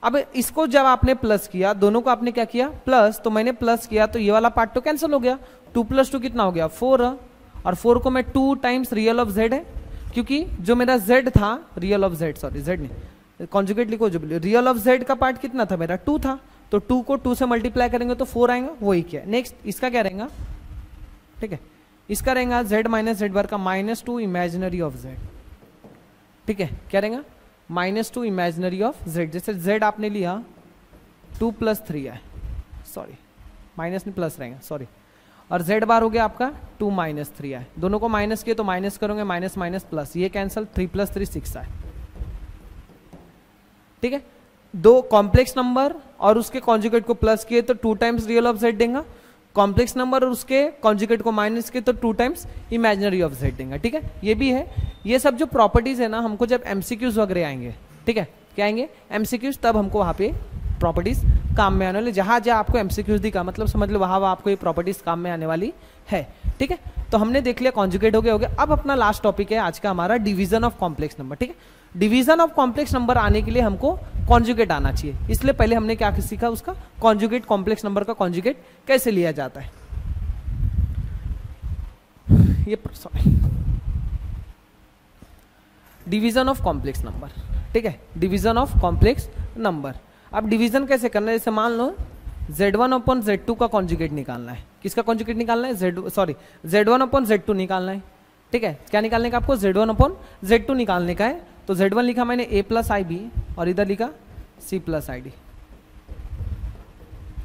अब इसको जब आपने प्लस किया, दोनों को आपने क्या किया, प्लस, तो मैंने प्लस किया तो ये वाला पार्ट तो कैंसिल हो गया, 2 + 2 कितना हो गया 4, और 4 को मैं 2 टाइम्स रियल ऑफ z है, क्योंकि जो मेरा z था, real of z, sorry z नहीं, कॉन्जुगेट लिखो, जो रियल ऑफ z का पार्ट कितना था मेरा 2 था, तो 2 को 2 से मल्टीप्लाई करेंगे तो 4 आएगा, वही क्या है। नेक्स्ट इसका क्या रहेगा, ठीक है, इसका रहेगा z माइनस z बार का -2 इमेजिनरी ऑफ z। ठीक है, क्या रहेगा -2 इमेजिनरी ऑफ z। जैसे z आपने लिया 2 + 3i, सॉरी माइनस नहीं प्लस रहेगा, सॉरी, और z बार हो गया आपका 2 - 3i, दोनों को माइनस किए तो माइनस करोगे, माइनस माइनस प्लस, ये कैंसल, 3 + 3 6i। ठीक है, दो कॉम्प्लेक्स नंबर और उसके कॉन्जुगेट को प्लस किए तो 2 टाइम्स रियल ऑफ z देगा, कॉम्प्लेक्स नंबर और उसके कॉन्जुगेट को माइनस किए तो 2 टाइम्स इमेजिनरी ऑफ z देगा। ठीक है, ये भी है, ये सब जो प्रॉपर्टीज है ना, हमको जब एमसीक्यूज वगैरह आएंगे, ठीक है, क्या आएंगे एमसीक्यूज, तब हमको वहां पे प्रॉपर्टीज काम में आने वाली, जहां जहां आपको एमसीक्यूज दिखा मतलब समझ लो वहां आपको ये प्रॉपर्टीज काम में आने वाली है। ठीक है, तो हमने देख लिया कॉन्जुगेट हो गया। अब अपना लास्ट टॉपिक है आज का हमारा डिवीजन ऑफ कॉम्प्लेक्स नंबर। ठीक है, डिवीजन ऑफ कॉम्प्लेक्स नंबर आने के लिए हमको कॉन्जुगेट आना चाहिए, इसलिए पहले हमने क्या सीखा, उसका कॉन्जुगेट, कॉम्प्लेक्स नंबर का कॉन्जुगेट कैसे लिया जाता है। ये sorry, division of complex number. ठीक है, डिवीजन ऑफ कॉम्प्लेक्स नंबर। अब डिवीजन कैसे करना है, जैसे मान लो z1/z2 का कॉन्जुगेट निकालना है, किसका कॉन्जुगेट निकालना है, z1/z2 निकालना है। ठीक है, क्या निकालने का आपको, z1/z2 निकालने का है, तो z1 लिखा मैंने a + ib और इधर लिखा c + id।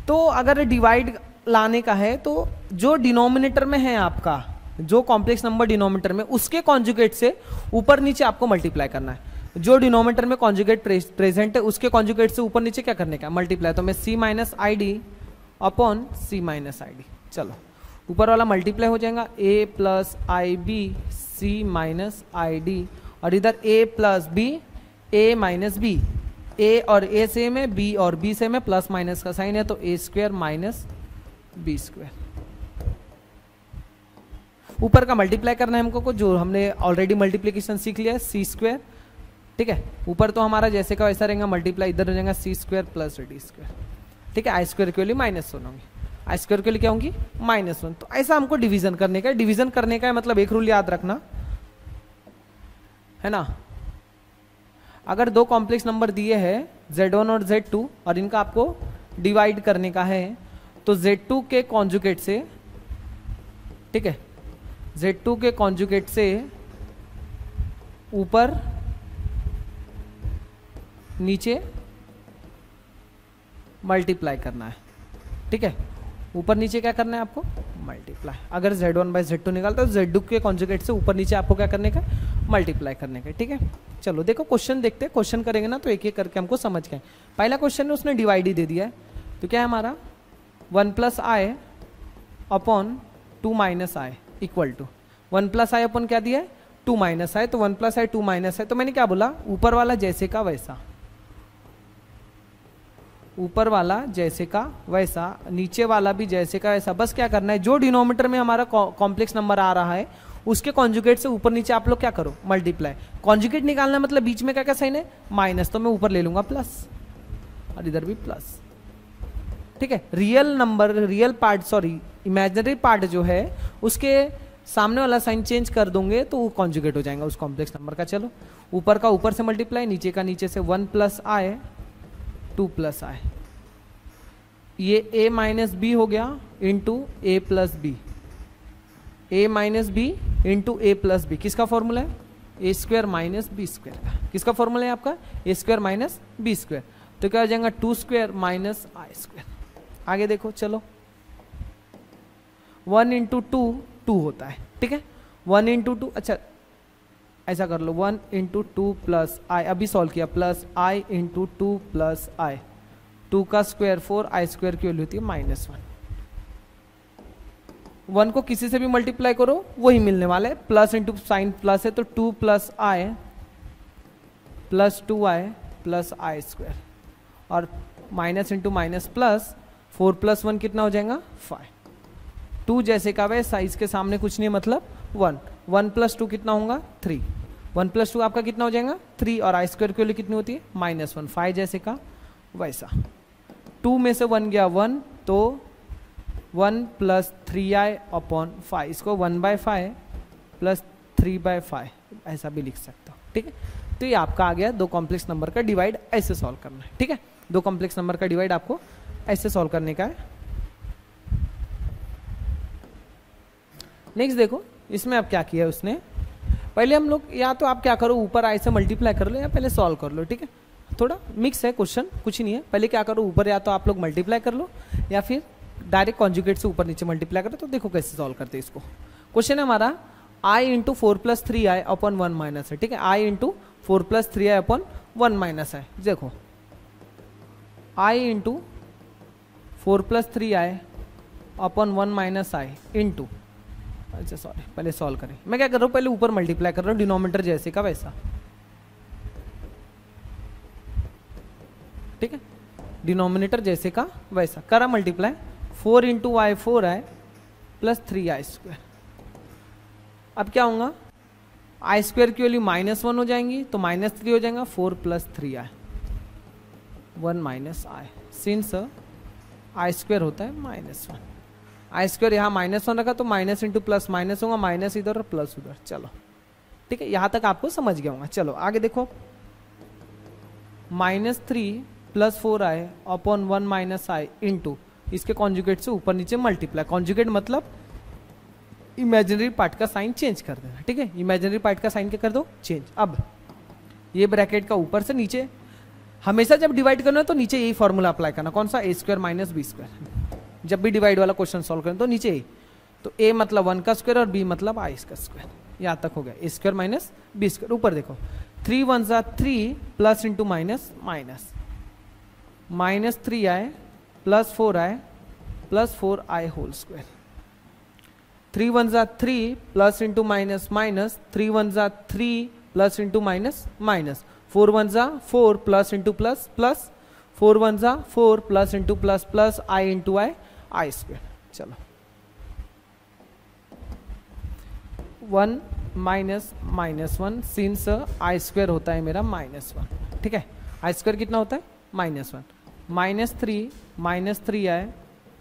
तो अगर डिवाइड लाने का है तो जो डिनोमिनेटर में है आपका, जो कॉम्प्लेक्स नंबर डिनोमिनेटर में, उसके कॉन्जुगेट से ऊपर नीचे आपको मल्टीप्लाई करना है। जो डिनोमिनेटर में कॉन्जुगेट प्रेजेंट है उसके कॉन्जुगेट से ऊपर नीचे क्या करने का, मल्टीप्लाई। तो मैं c - id upon c - id, चलो ऊपर वाला मल्टीप्लाई हो जाएगा, a + ib c - id, और इधर a + b a - b, a और a सेम है, b और b सेम है, प्लस माइनस का साइन है, तो a² - b²। ऊपर का मल्टीप्लाई करना है हमको, जो हमने ऑलरेडी मल्टीप्लीकेशन सीख लिया है, c²। ठीक है, ऊपर तो हमारा जैसे का वैसा रहेगा, मल्टीप्लाई इधर हो जाएगा c² + d²। ठीक है, i² के लिए -1 होंगे, i² के लिए क्या होंगी -1। तो ऐसा हमको डिवीजन करने का है। डिवीजन करने का है मतलब एक रूल याद रखना है ना, अगर दो कॉम्प्लेक्स नंबर दिए हैं z1 और z2 और इनका आपको डिवाइड करने का है, तो z2 के कॉन्जुगेट से, ठीक है, z2 के कॉन्जुगेट से ऊपर नीचे मल्टीप्लाई करना है, ठीक है। ऊपर नीचे क्या करना है आपको, मल्टीप्लाई। अगर Z1/Z2 निकालते तो Z2 के कॉन्जुगेट से ऊपर नीचे आपको क्या करने का, मल्टीप्लाई करने का, ठीक है। चलो देखो क्वेश्चन देखते हैं, क्वेश्चन करेंगे ना तो एक एक करके हमको समझ गए। पहला क्वेश्चन है उसने डिवाइड ही दे दिया है, तो क्या है हमारा 1 + i upon 2 - i equal to 1 + i upon क्या दिया है 2 - i, तो 1 + i 2 - i, तो मैंने क्या बोला ऊपर वाला जैसे का वैसा, ऊपर वाला जैसे का वैसा, नीचे वाला भी जैसे का वैसा। बस क्या करना है, जो डिनोमीटर में हमारा कॉम्प्लेक्स नंबर आ रहा है उसके कॉन्जुगेट से ऊपर नीचे आप लोग क्या करो, मल्टीप्लाई। कॉन्जुगेट निकालना मतलब बीच में क्या क्या साइन है, माइनस, तो मैं ऊपर ले लूंगा प्लस और इधर भी प्लस, ठीक है। Real number, real part, sorry imaginary part जो है उसके सामने वाला साइन चेंज कर दोगे तो वो कॉन्जुगेट हो जाएगा उस कॉम्प्लेक्स नंबर का। चलो ऊपर का ऊपर से मल्टीप्लाई, नीचे का नीचे से 1 + i 2 + i, ये a - b हो गया into a + b, a - b into a + b। किसका फॉर्मूला है, a² - b² का। किसका फॉर्मूला है आपका, a² - b², तो क्या हो जाएगा 2² - i²। आगे देखो, चलो 1 × 2 2 होता है, ठीक है। 1 × 2, अच्छा ऐसा कर लो 1 × 2 + i, अभी सॉल्व किया, प्लस i × 2 + i, 2 का स्क्वायर 4, i² की वैल्यू होती है -1। 1 को किसी से भी मल्टीप्लाई करो वही मिलने वाला है, प्लस इंटू साइन प्लस है तो 2 + i + 2i + i², और माइनस इंटू माइनस प्लस, 4 + 1 कितना हो जाएगा 5। 2 जैसे का वैसा, इसके सामने कुछ नहीं मतलब 1, 1 + 2 कितना होगा 3, 1 + 2 आपका कितना हो जाएगा 3, और i² की वैल्यू कितनी होती है -1, 5 जैसे का वैसा। 2 में से 1 गया 1, तो 1 + 3i अपॉन 5, इसको 1/5 + 3/5 ऐसा भी लिख सकता हो, ठीक है। तो ये आपका आ गया दो कॉम्प्लेक्स नंबर का डिवाइड, ऐसे सॉल्व करना है, ठीक है। दो कॉम्प्लेक्स नंबर का डिवाइड आपको ऐसे सॉल्व करने का है। नेक्स्ट देखो, इसमें अब क्या किया उसने, पहले हम लोग या तो आप क्या करो ऊपर i से मल्टीप्लाई कर लो या पहले सॉल्व कर लो, ठीक है। थोड़ा मिक्स है क्वेश्चन, कुछ नहीं है। पहले क्या करो ऊपर या तो आप लोग मल्टीप्लाई कर लो या फिर डायरेक्ट कॉन्जुगेट से ऊपर नीचे मल्टीप्लाई करो। तो देखो कैसे सॉल्व करते हैं इसको। क्वेश्चन है हमारा i × 4 + 3i अपॉन 1 - है, ठीक है। i × 4 + 3i अपॉन 1 - है। देखो i × 4 + 3i upon 1 - i into, अच्छा सॉरी पहले सॉल्व करें। मैं क्या कर रहा हूँ, पहले ऊपर मल्टीप्लाई कर रहा हूँ, डिनोमीटर जैसे का वैसा, ठीक है। डिनोमिनेटर जैसे का वैसा करा मल्टीप्लाई, 4 × i 4i + 3i²। अब क्या होगा, i² की वैल्यू -1 हो जाएंगी तो -3 हो जाएगा, 4 + 3i 1 - i, सिंस i² होता है -1, i² यहाँ -1 रखा तो माइनस इंटू प्लस माइनस होगा, माइनस इधर और प्लस उधर। चलो ठीक है, यहां तक आपको समझ गया होगा। चलो आगे देखो, -3 + 4i अपॉन 1 - i इंटू, इसके कॉन्जुगेट से ऊपर नीचे मल्टीप्लाई। कॉन्जुगेट मतलब इमेजिनरी पार्ट का साइन चेंज कर देना, ठीक है। इमेजिनरी पार्ट का साइन क्या कर दो, चेंज। अब ये ब्रैकेट का ऊपर से नीचे, हमेशा जब डिवाइड करना है तो नीचे यही फॉर्मूला अप्लाई करना, कौन सा, a² - b²। जब भी डिवाइड वाला क्वेश्चन सॉल्व करें तो नीचे ही, तो a मतलब 1 का स्क्वायर और b मतलब i का स्क्वायर। यहां तक हो गया, a² - b²। ऊपर देखो 3 × 1 = 3 plus into minus minus, -3i + 4i + 4i whole square. 3 × 1 = 3 plus into minus minus, 3 × 1 = 3 plus into minus minus, 4 × 1 = 4 plus into plus plus, 4 × 1 = 4 plus into plus plus, i into i²। चलो 1 -1 since i² होता है मेरा -1, ठीक है। i² कितना होता है -1, -3 - 3i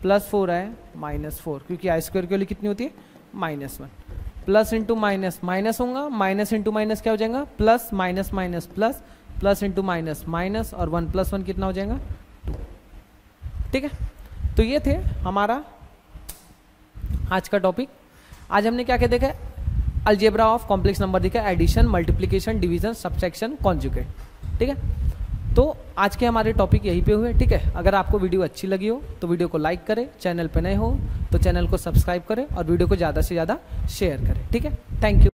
+ 4i -4, क्योंकि i² की वैल्यू कितनी होती है -1, प्लस इंटू माइनस माइनस होगा, माइनस इंटू माइनस क्या हो जाएगा, plus minus minus plus, plus into minus minus, और 1 + 1 कितना हो जाएगा 2, ठीक है। तो ये थे हमारा आज का टॉपिक। आज हमने क्या क्या देखा, अलजेब्रा ऑफ कॉम्प्लेक्स नंबर देखा, addition, multiplication, division, subtraction, conjugate, ठीक है। तो आज के हमारे टॉपिक यहीं पे हुए, ठीक है। अगर आपको वीडियो अच्छी लगी हो तो वीडियो को लाइक करें, चैनल पे नए हो तो चैनल को सब्सक्राइब करें और वीडियो को ज़्यादा से ज़्यादा शेयर करें, ठीक है। Thank you.